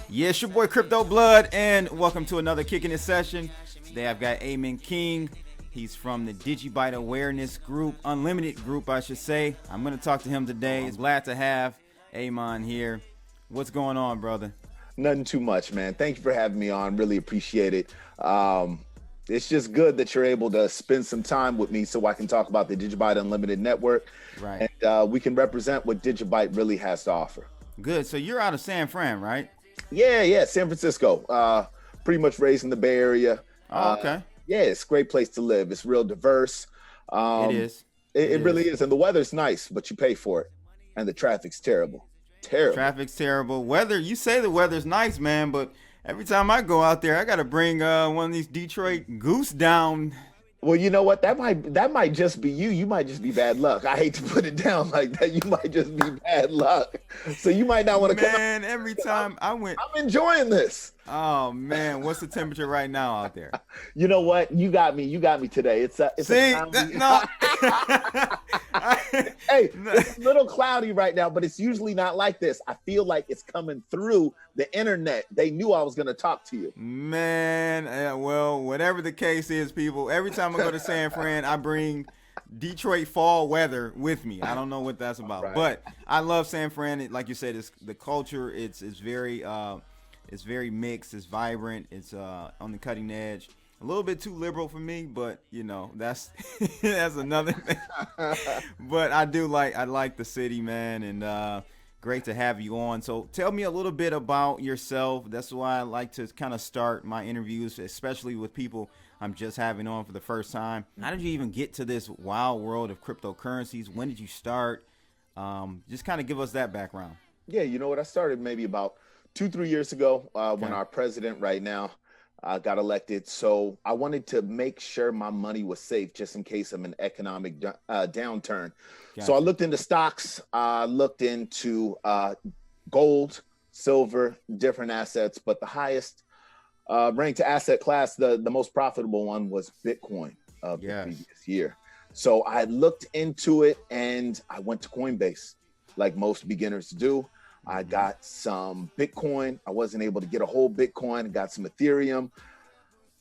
Yeah, it's your boy Crypto Blood, and welcome to another Kicking It session. Today I've got Amon King. He's from the Digibyte Awareness Group, Unlimited Group, I should say. I'm going to talk to him today. Glad to have Amon here. What's going on, brother? Nothing too much, man. Thank you for having me on. Really appreciate it. It's just good that you're able to spend some time with me so I can talk about the Digibyte Unlimited Network. Right. And we can represent what Digibyte really has to offer. Good. So you're out of San Fran, right? Yeah, San Francisco. Pretty much raised in the Bay Area. Oh, okay. Yeah, it's a great place to live. It's real diverse. It is. It really is. And the weather's nice, but you pay for it. And the traffic's terrible. Traffic's terrible. Weather, you say the weather's nice, man, but every time I go out there, I got to bring one of these Detroit goose down. Well, you know what? That might just be you. You might just be bad luck. I hate to put it down like that. You might just be bad luck. So you might not want to come out. Man, every time I went. I'm enjoying this. Oh, man. What's the temperature right now out there? You know what? You got me today. It's no. Hey, it's a little cloudy right now, but it's usually not like this. I feel like it's coming through the internet. They knew I was going to talk to you. Man, well, whatever the case is, people, every time I go to San Fran, I bring Detroit fall weather with me. I don't know what that's about, right. But I love San Fran. Like you said, it's the culture. It's very mixed. It's vibrant. It's on the cutting edge. A little bit too liberal for me, but you know that's that's another thing. But I like the city, man, and great to have you on. So tell me a little bit about yourself. That's why I like to kind of start my interviews, especially with people I'm just having on for the first time. How did you even get to this wild world of cryptocurrencies? When did you start? Just kind of give us that background. Yeah, you know what? I started maybe about 2-3 years ago when our president right now got elected. So I wanted to make sure my money was safe just in case of an economic downturn. Gotcha. So I looked into stocks, looked into gold, silver, different assets, but the highest ranked asset class, the most profitable one was Bitcoin of the previous year. So I looked into it and I went to Coinbase like most beginners do. I got some Bitcoin. I wasn't able to get a whole Bitcoin. I got some Ethereum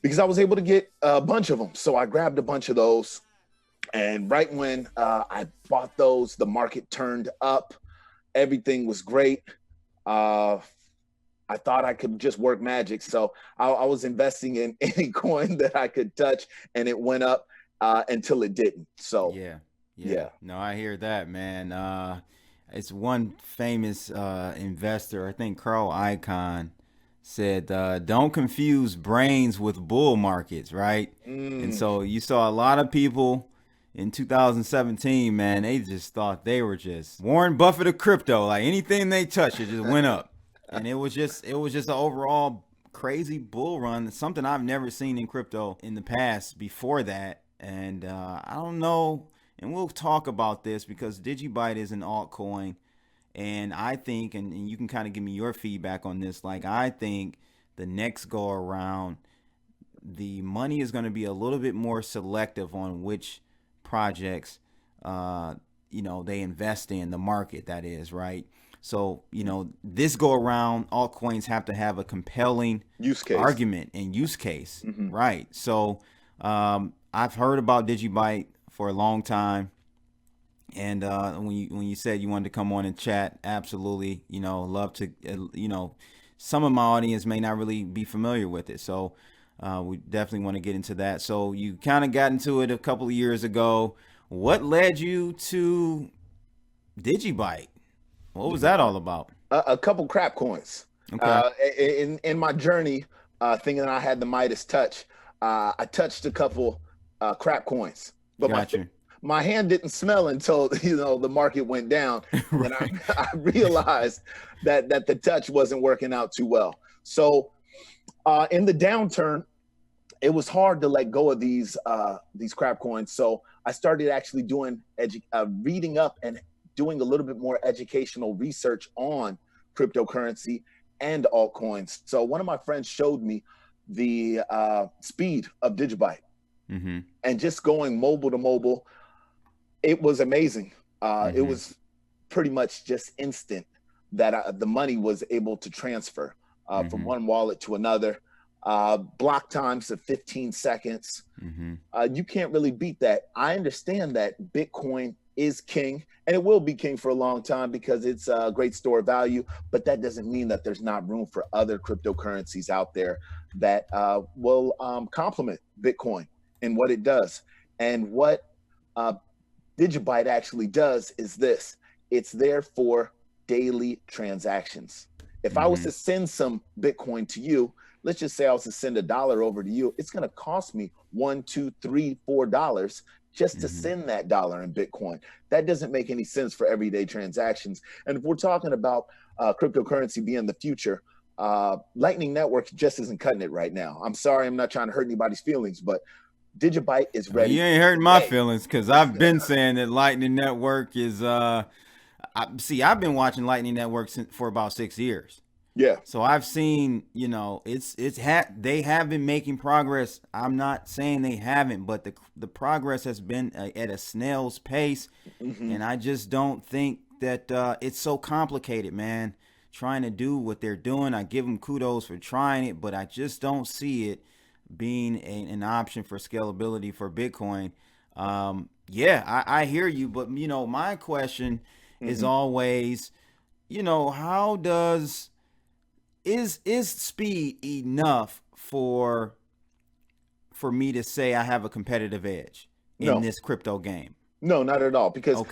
because I was able to get a bunch of them. So I grabbed a bunch of those. And right when I bought those, the market turned up. Everything was great. I thought I could just work magic. So I was investing in any coin that I could touch, and it went up until it didn't. So yeah. No, I hear that, man. It's one famous investor, I think Carl Icahn, said, don't confuse brains with bull markets, right? And so you saw a lot of people in 2017, man, they just thought they were just Warren Buffett of crypto. Like anything they touched, it just went up. And it was just an overall crazy bull run, something I've never seen in crypto in the past before that. And I don't know. And we'll talk about this because Digibyte is an altcoin. And I think, and you can kind of give me your feedback on this, like I think the next go around, the money is going to be a little bit more selective on which projects, they invest in, the market, that is, right? So, this go around, altcoins have to have a compelling use case, argument and use case, right? So I've heard about Digibyte for a long time, and when you said you wanted to come on and chat, absolutely, love to, some of my audience may not really be familiar with it, so we definitely want to get into that. So you kind of got into it a couple of years ago. What led you to Digibyte? What was that all about? A couple crap coins. Okay. In my journey, thinking I had the Midas touch, I touched a couple crap coins, but my hand didn't smell until the market went down, right. And I realized that the touch wasn't working out too well. So in the downturn, it was hard to let go of these crap coins. So I started actually doing reading up and doing a little bit more educational research on cryptocurrency and altcoins. So one of my friends showed me the speed of Digibyte, and just going mobile to mobile, it was amazing. It was pretty much just instant. that the money was able to transfer from one wallet to another. Block times of 15 seconds. You can't really beat that. I understand that Bitcoin is king, and it will be king for a long time because it's a great store of value, but that doesn't mean that there's not room for other cryptocurrencies out there that will complement Bitcoin and what it does. And what Digibyte actually does is this: it's there for daily transactions. If I was to send some Bitcoin to you, let's just say I was to send $1 over to you, it's going to cost me $1, $2, $3, $4 just to send that dollar in Bitcoin. That doesn't make any sense for everyday transactions. And if we're talking about cryptocurrency being the future, Lightning Network just isn't cutting it right now. I'm sorry, I'm not trying to hurt anybody's feelings, but Digibyte is ready. You ain't hurting my feelings, because I've been saying that Lightning Network is I've been watching Lightning Network for about 6 years. Yeah. So I've seen, they have been making progress. I'm not saying they haven't, but the progress has been at a snail's pace. And I just don't think that it's so complicated, man, trying to do what they're doing. I give them kudos for trying it, but I just don't see it being an option for scalability for Bitcoin. I hear you, but my question is always, how is speed enough for me to say I have a competitive edge in this crypto game? No, not at all. Because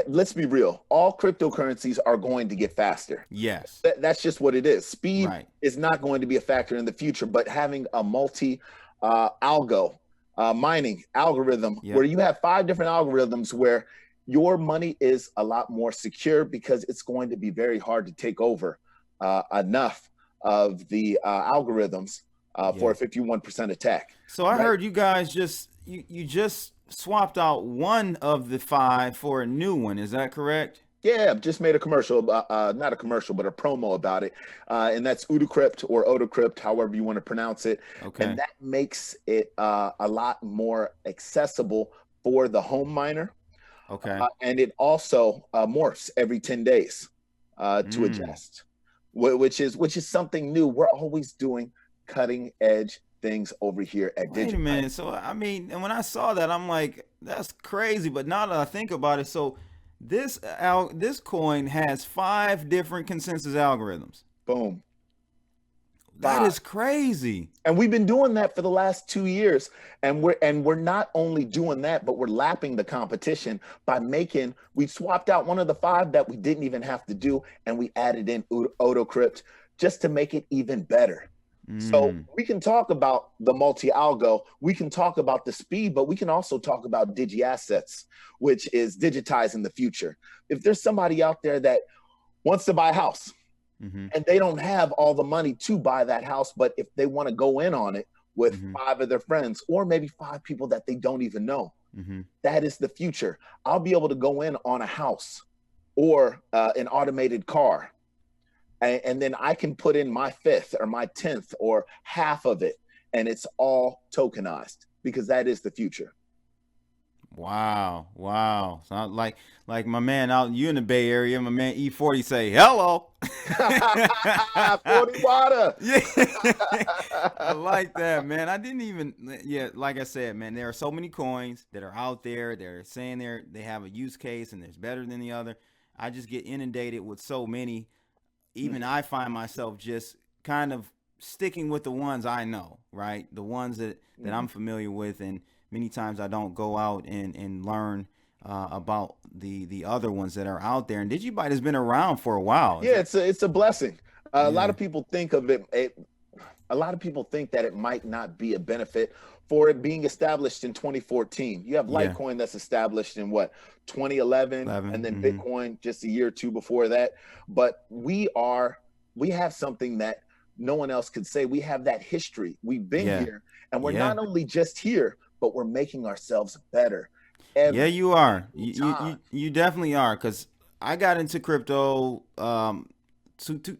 let's be real. All cryptocurrencies are going to get faster. Yes. That's just what it is. Speed is not going to be a factor in the future, but having a multi-algo mining algorithm where you have 5 different algorithms where your money is a lot more secure, because it's going to be very hard to take over enough of the algorithms for a 51% attack. So I heard you guys you just swapped out one of the 5 for a new one. Is that correct? Yeah, just made a commercial, not a commercial, but a promo about it. And that's Udacrypt or Odacrypt, however you want to pronounce it. Okay. And that makes it a lot more accessible for the home miner. Okay. And it also morphs every 10 days to adjust, which is something new. We're always doing cutting edge things over here at Digibyte. Wait a minute. So, I mean, and when I saw that, I'm like, that's crazy. But now that I think about it, so this coin has 5 different consensus algorithms. Boom. That is crazy. And we've been doing that for the last 2 years. And we're not only doing that, but we're lapping the competition by we swapped out one of the 5 that we didn't even have to do, and we added in Odacrypt just to make it even better. So we can talk about the multi-algo, we can talk about the speed, but we can also talk about digi-assets, which is digitizing the future. If there's somebody out there that wants to buy a house and they don't have all the money to buy that house, but if they want to go in on it with 5 of their friends, or maybe 5 people that they don't even know, that is the future. I'll be able to go in on a house or an automated car. And then I can put in my 5th or my 10th or half of it, and it's all tokenized, because that is the future. Wow. So like my man out, you in the Bay Area, my man E40 say, hello. 40 water. Yeah. I like that, man. I didn't even, like I said, man, there are so many coins that are out there. They're saying they have a use case and there's better than the other. I just get inundated with so many. Even I find myself just kind of sticking with the ones I know, right? The ones that I'm familiar with. And many times I don't go out and learn about the other ones that are out there. And Digibyte has been around for a while. Yeah, it's a blessing. A lot of people think of it. A lot of people think that it might not be a benefit for it being established in 2014. You have Litecoin that's established in 2011, and then Bitcoin just a year or 2 before that. But we have something that no one else could say. We have that history. We've been here, and we're not only just here, but we're making ourselves better. You are. You definitely are. Because I got into crypto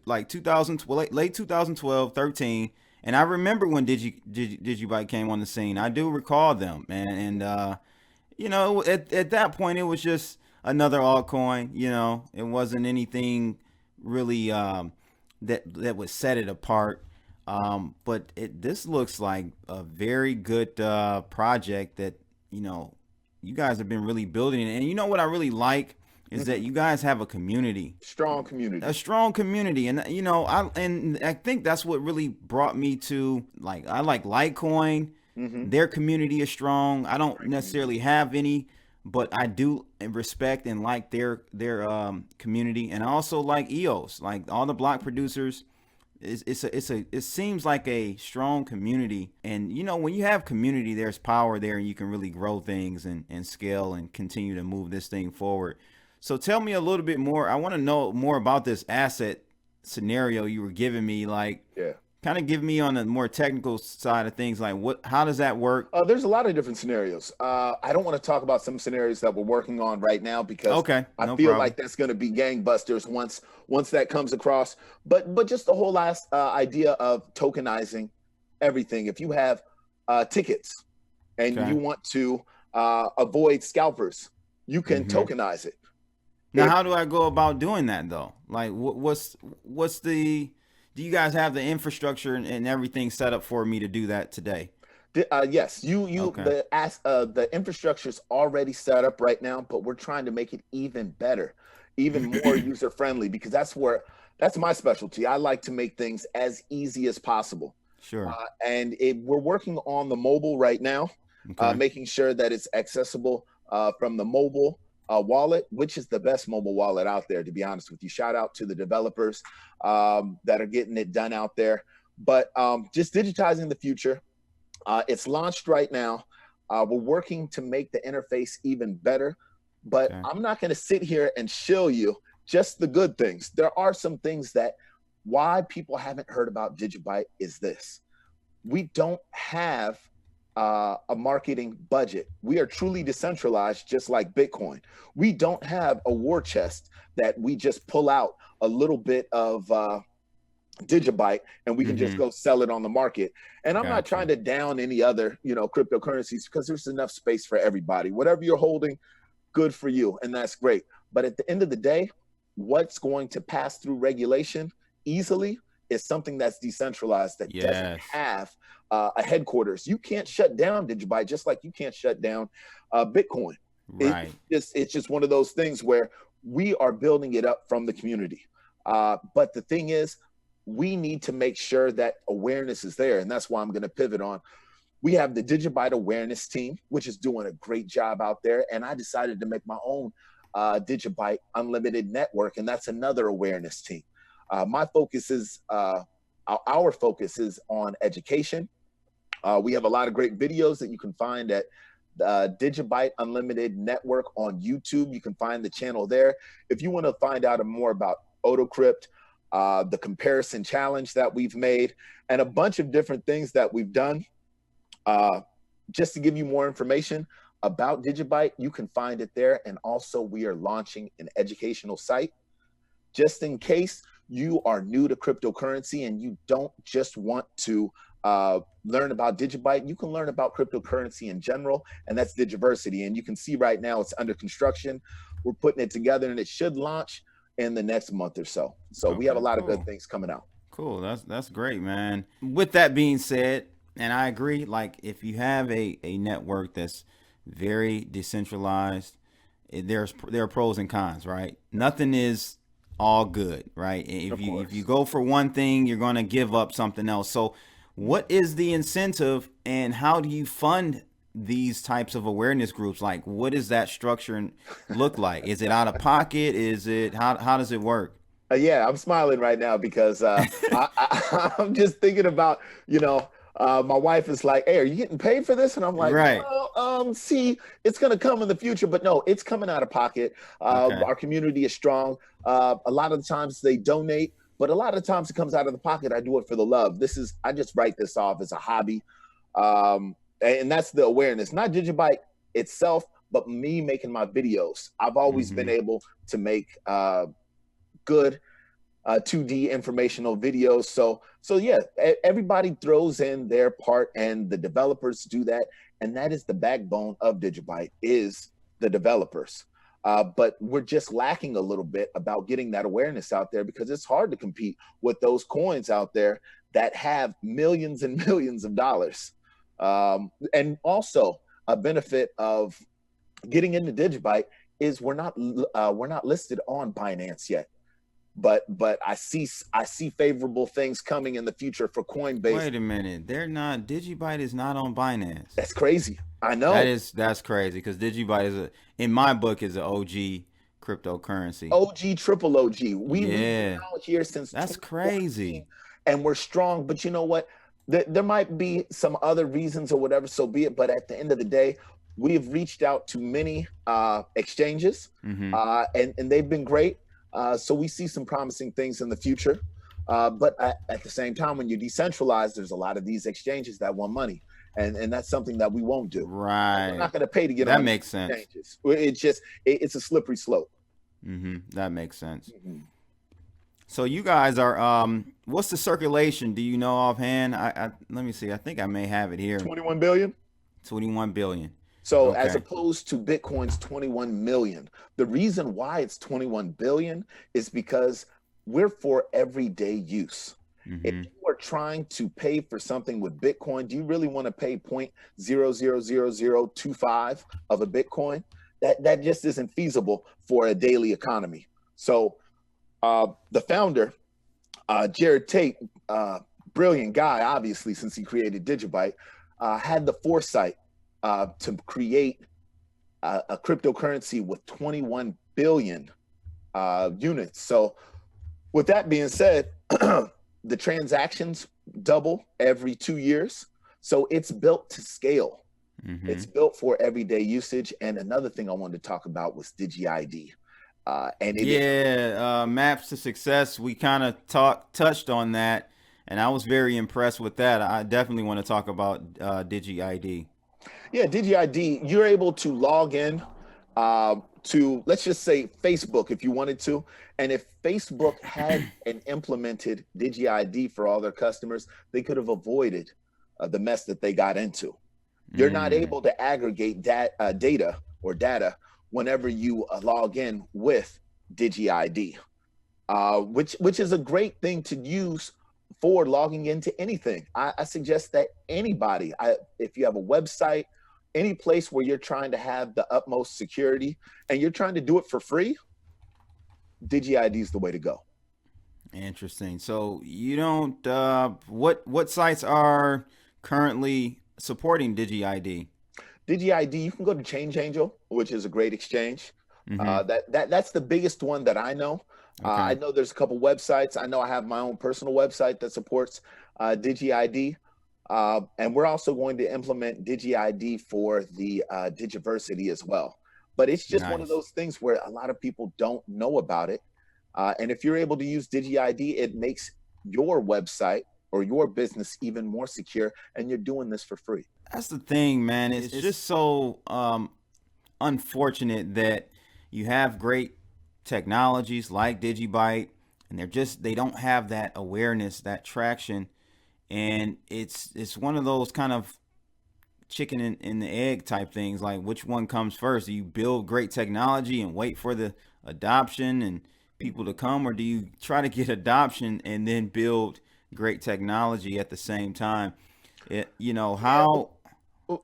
like 2012, late 2012, 13. And I remember when Digibyte came on the scene. I do recall them, man. And, at that point, it was just another altcoin. It wasn't anything really that would set it apart. But this looks like a very good project that you guys have been really building. And you know what I really like is that you guys have a community, Strong community. a strong community. And I think that's what really brought me to, like, I like Litecoin. Their community is strong. I don't necessarily have any, but I do respect and like their community. And I also like EOS, like all the block producers. It seems like a strong community. And when you have community, there's power there, and you can really grow things and scale and continue to move this thing forward. So tell me a little bit more. I want to know more about this asset scenario you were giving me. Like, Yeah. kind of give me on the more technical side of things. Like, how does that work? There's a lot of different scenarios. I don't want to talk about some scenarios that we're working on right now because Okay, I no feel problem. like that's going to be gangbusters once that comes across. But just the whole last idea of tokenizing everything. If you have tickets and Okay. you want to avoid scalpers, you can tokenize it. Now, how do I go about doing that though? Like, what's the do you guys have the infrastructure and everything set up for me to do that today? Yes, Okay. the infrastructure is already set up right now, but we're trying to make it even better, even more user friendly, because that's my specialty. I like to make things as easy as possible. Sure. And we're working on the mobile right now, Okay. making sure that it's accessible from the mobile wallet, which is the best mobile wallet out there, to be honest with you. Shout out to the developers that are getting it done out there. But just digitizing the future. It's launched right now. We're working to make the interface even better, but Okay. I'm not going to sit here and show you just the good things. There are some things that why people haven't heard about Digibyte is this. We don't have a marketing budget. We are truly decentralized, just like Bitcoin. We don't have a war chest that we just pull out a little bit of Digibyte and we can just go sell it on the market. And I'm not trying to down any other, cryptocurrencies because there's enough space for everybody. Whatever you're holding, good for you, and that's great. But at the end of the day, what's going to pass through regulation easily is something that's decentralized that doesn't have a headquarters. You can't shut down Digibyte just like you can't shut down Bitcoin. Right. It's just one of those things where we are building it up from the community. But the thing is, we need to make sure that awareness is there. And that's why I'm going to pivot on. We have the Digibyte awareness team, which is doing a great job out there. And I decided to make my own Digibyte Unlimited Network. And that's another awareness team. My focus is, our focus is on education. We have a lot of great videos that you can find at Digibyte Unlimited Network on YouTube. You can find the channel there. If you want to find out more about AutoCrypt, the comparison challenge that we've made, and a bunch of different things that we've done. Just to give you more information about Digibyte, you can find it there. And also we are launching an educational site. Just in case you are new to cryptocurrency and you don't just want to learn about Digibyte, you can learn about cryptocurrency in general, and that's Digiversity. And you can see right now it's under construction. We're putting it together and it should launch in the next month or so. So we have a lot of good things coming out. Cool. That's great, man. With that being said, and I agree, like if you have a network that's very decentralized, there are pros and cons, right? Nothing is all good, right? If you go for one thing, you're going to give up something else. So what is the incentive and how do you fund these types of awareness groups? Like, what does that structure look like? Is it out of pocket? Is it how does it work? Yeah, I'm smiling right now because I'm just thinking about, my wife is like, "Hey, are you getting paid for this?" And I'm like, Right. "Well, see, it's going to come in the future, but no, it's coming out of pocket. Our community is strong. A lot of the times they donate, but a lot of times it comes out of the pocket. I do it for the love. I just write this off as a hobby. And that's the awareness, not Digibyte itself, but me making my videos. I've always been able to make good 2D informational videos. So yeah, everybody throws in their part and the developers do that. And that is the backbone of Digibyte is the developers. But we're just lacking a little bit about getting that awareness out there, because it's hard to compete with those coins out there that have millions and millions of dollars. And also, a benefit of getting into Digibyte is we're not listed on Binance yet. But I see favorable things coming in the future for Coinbase. Wait a minute. They're not. Digibyte is not on Binance. That's crazy. I know. That's crazy because Digibyte in my book, is an OG cryptocurrency. OG, triple OG. We've been Yeah, out here since that's 2014, crazy. and we're strong. But you know what? There might be some other reasons or whatever, so be it. But at the end of the day, we've reached out to many exchanges, Mm-hmm. and they've been great. So we see some promising things in the future. But at the same time, when you're decentralized, there's a lot of these exchanges that want money, and that's something that we won't do. We're Right. not going to pay to get That on these makes sense. exchanges. It's a slippery slope. Mm-hmm. That makes sense. Mhm. So you guys are what's the circulation? Do you know offhand? I let me see. I think I may have it here. 21 billion. 21 billion. So as Okay. opposed to Bitcoin's 21 million, the reason why it's 21 billion is because we're for everyday use. If Mm-hmm. you are trying to pay for something with Bitcoin, do you really want to pay 0.000025 of a Bitcoin? That just isn't feasible for a daily economy. So the founder, Jared Tate, brilliant guy, obviously, since he created Digibyte, had the foresight to create a cryptocurrency with 21 billion units. So, with that being said, the transactions double every 2 years. So, it's built to scale. Mm-hmm. It's built for everyday usage. And another thing I wanted to talk about was DigiID. And it is, Yeah, maps to success. We kind of touched on that, and I was very impressed with that. I definitely want to talk about DigiID. yeah, DigiID, you're able to log in to, let's just say, Facebook if you wanted to. And if Facebook had an implemented DigiID for all their customers, they could have avoided the mess that they got into. You're not Mm. able to aggregate data whenever you log in with DigiID, which is a great thing to use for logging into anything. I suggest that anybody, if you have a website, any place where you're trying to have the utmost security and you're trying to do it for free, DigiID is the way to go. Interesting. So you don't. What sites are currently supporting DigiID? DigiID, you can go to Change Angel, which is a great exchange. Mm-hmm. That's the biggest one that I know. I Okay. know there's a couple websites. I know I have my own personal website that supports DigiID. And we're also going to implement DigiID for the Digiversity as well. But it's just one of Nice. those things where a lot of people don't know about it. And if you're able to use DigiID, it makes your website or your business even more secure. And you're doing this for free. That's the thing, man. It's just so unfortunate that you have great technologies like Digibyte, and they don't have that awareness, that traction, and it's one of those kind of chicken in the egg type things. Like, which one comes first? Do you build great technology and wait for the adoption and people to come, or do you try to get adoption and then build great technology at the same time? Yeah, How.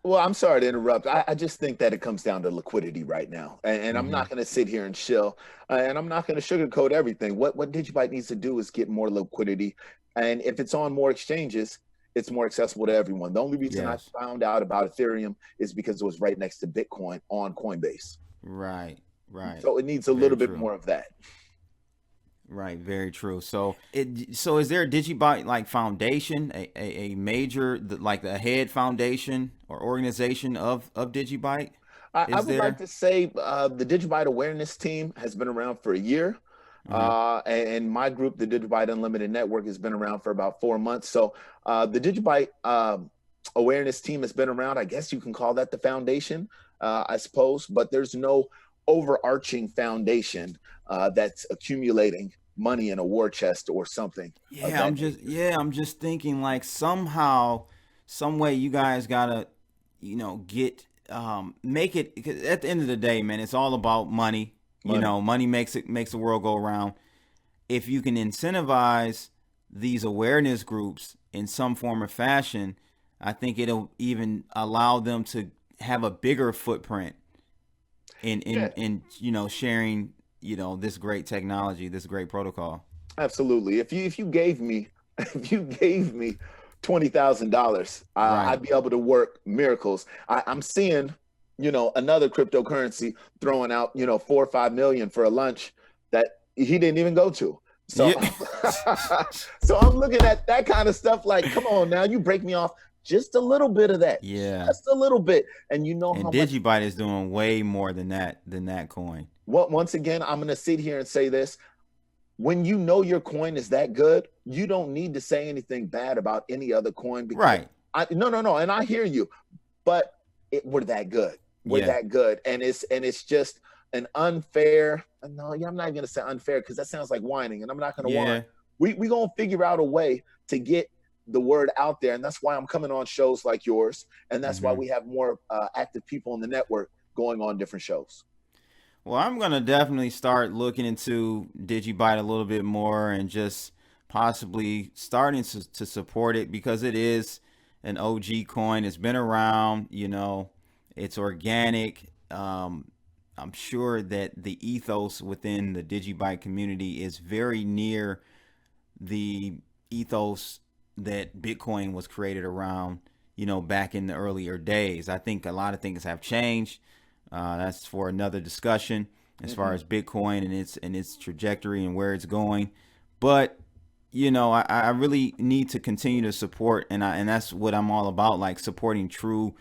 well, I'm sorry to interrupt. I just think that it comes down to liquidity right now, and I'm Hmm. not going to sit here and chill, and I'm not going to sugarcoat everything. What Digibyte needs to do is get more liquidity, and if it's on more exchanges, it's more accessible to everyone. The only reason I Yes. found out about Ethereum is because it was right next to Bitcoin on Coinbase, Right. Right. so it needs a Very little bit true. more of that. Right, very true. So is there a Digibyte like foundation, a major like the head foundation or organization of Digibyte? I Is would like there? to say the Digibyte awareness team has been around for a year. Uh-huh. And my group, the Digibyte Unlimited Network, has been around for about 4 months. So the Digibyte awareness team has been around. I guess you can call that the foundation, I suppose, but there's no overarching foundation that's accumulating money in a war chest or something of Yeah, that nature. I'm just thinking like somehow, some way you guys gotta, get make it, 'cause at the end of the day, man, it's all about money. You Money. know, money makes the world go around. If you can incentivize these awareness groups in some form or fashion, I think it'll even allow them to have a bigger footprint in Yeah, sharing this great technology, this great protocol. absolutely. If you gave me if you gave me $20,000, Right. I'd be able to work miracles. I'm seeing, another cryptocurrency throwing out, 4 or 5 million for a lunch that he didn't even go to. So, Yeah. so I'm looking at that kind of stuff. Like, come on now, you break me off just a little bit of that, Yeah. just a little bit, and you know how And much. Digibyte is doing way more than that coin. What once again, I'm going to sit here and say this: when you know your coin is that good, you don't need to say anything bad about any other coin because Right. no, and I hear you, but we're that good. We're Yeah. that good, and it's just an unfair. No, yeah, I'm not going to say unfair because that sounds like whining, and I'm not going to whine. Yeah. We gonna figure out a way to get the word out there, and that's why I'm coming on shows like yours, and that's why Hmm. we have more active people in the network going on different shows. Well, I'm gonna definitely start looking into Digibyte a little bit more and just possibly starting to support it because it is an OG coin. It's been around, it's organic. I'm sure that the ethos within the Digibyte community is very near the ethos that Bitcoin was created around, back in the earlier days. I think a lot of things have changed. That's for another discussion as far Mm-hmm. as Bitcoin and its trajectory and where it's going. But I really need to continue to support, and that's what I'm all about, like supporting true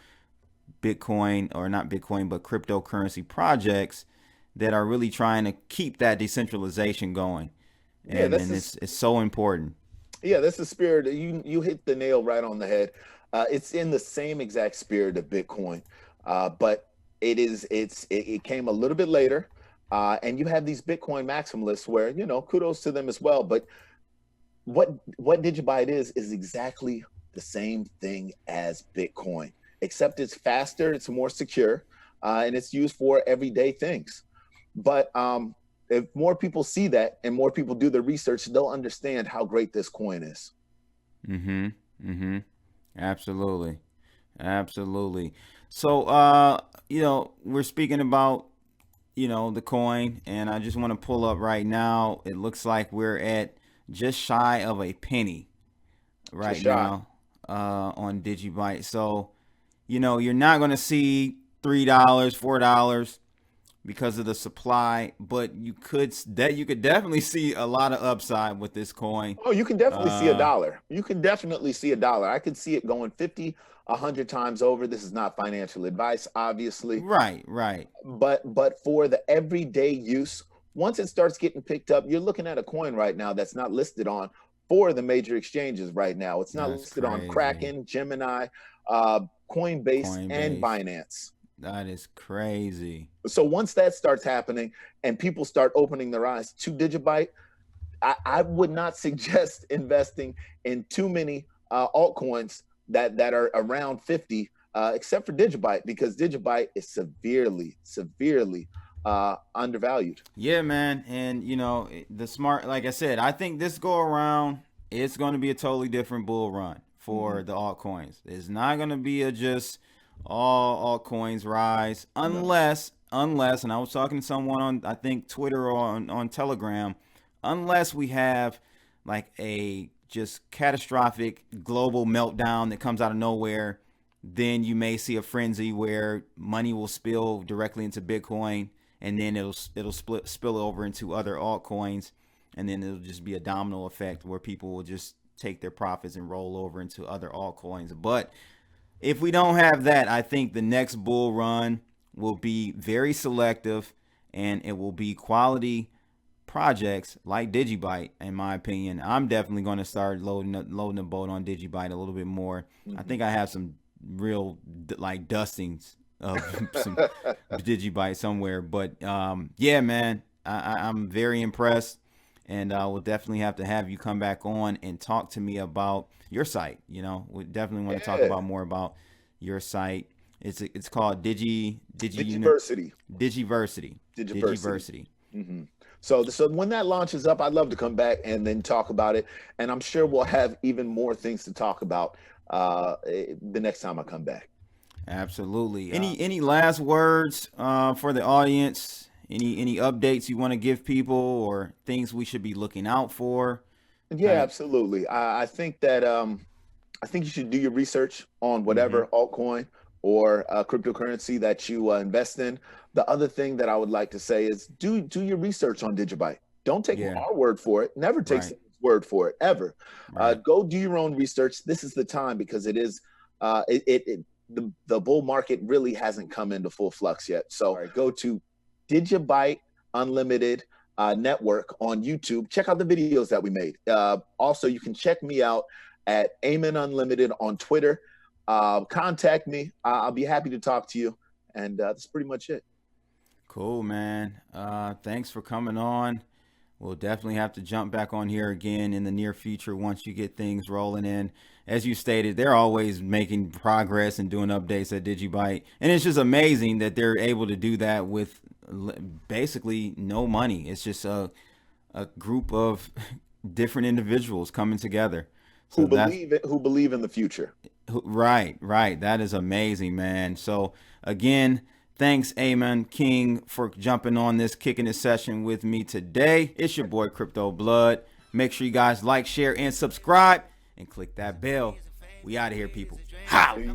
Bitcoin, or not Bitcoin, but cryptocurrency projects that are really trying to keep that decentralization going, Yeah, and it's so important. that's the spirit. You hit the nail right on the head. It's in the same exact spirit of Bitcoin, but it came a little bit later, and you have these Bitcoin maximalists where kudos to them as well. But what Digibyte is exactly the same thing as Bitcoin, except it's faster, it's more secure, and it's used for everyday things. But if more people see that and more people do the research, they'll understand how great this coin is. Mm-hmm. Mm-hmm. Absolutely. Absolutely. So, we're speaking about, the coin, and I just want to pull up right now. It looks like we're at just shy of a penny Just right shy. now, on Digibyte. So, you're not going to see $3, $4 because of the supply, but you could definitely see a lot of upside with this coin. Oh, you can definitely see a Uh, dollar. You can definitely see a dollar. I could see it going 50, 100 times over. This is not financial advice, obviously, right, right. but for the everyday use, once it starts getting picked up, you're looking at a coin right now that's not listed on four of the major exchanges right now. It's not That's listed on crazy. Kraken, Gemini, uh, Coinbase, and Coinbase. Binance. That is crazy. So once that starts happening and people start opening their eyes to Digibyte, I would not suggest investing in too many altcoins that are around 50, except for Digibyte, because Digibyte is severely undervalued. Yeah, man. And the smart, like I said, I think this go around, it's going to be a totally different bull run Mm-hmm. for the altcoins. It's not going to be a just all altcoins rise No. unless, and I was talking to someone on, I think, Twitter or on Telegram, unless we have like a just catastrophic global meltdown that comes out of nowhere, then you may see a frenzy where money will spill directly into Bitcoin, and then it'll spill over into other altcoins, and then it'll just be a domino effect where people will just take their profits and roll over into other altcoins. But if we don't have that, I think the next bull run will be very selective, and it will be quality projects like Digibyte. In my opinion, I'm definitely going to start loading the boat on Digibyte a little bit more. I Mm-hmm. think I have some real like dustings of some Digibyte somewhere, but yeah, man, I'm very impressed, and we'll definitely have to have you come back on and talk to me about your site. We definitely want to talk Yeah. about more about your site. It's called Digiversity. Digiversity. Digiversity. Digiversity. Mm-hmm. So when that launches up, I'd love to come back and then talk about it. And I'm sure we'll have even more things to talk about the next time I come back. Absolutely. Any last words for the audience? Any updates you want to give people or things we should be looking out for? Yeah, absolutely. I think that I think you should do your research on whatever altcoin or cryptocurrency that you invest in. The other thing that I would like to say is do your research on Digibyte. Don't take Yeah. our word for it. Never take Right. someone's word for it ever. Right. Go do your own research. This is the time because it is the bull market really hasn't come into full flux yet. So go to Digibyte Unlimited network on YouTube. Check out the videos that we made. Also, you can check me out at Amon Unlimited on Twitter. Contact me. I'll be happy to talk to you. And that's pretty much it. Cool, man. Thanks for coming on. We'll definitely have to jump back on here again in the near future once you get things rolling in. As you stated, they're always making progress and doing updates at Digibyte. And it's just amazing that they're able to do that with basically no money. It's just a group of different individuals coming together. So who believe in the future. Right. That is amazing, man. So again, thanks, Amon King, for jumping on this, kicking this session with me today. It's your boy, Crypto Blood. Make sure you guys like, share, and subscribe, and click that bell. We out of here, people. Holla.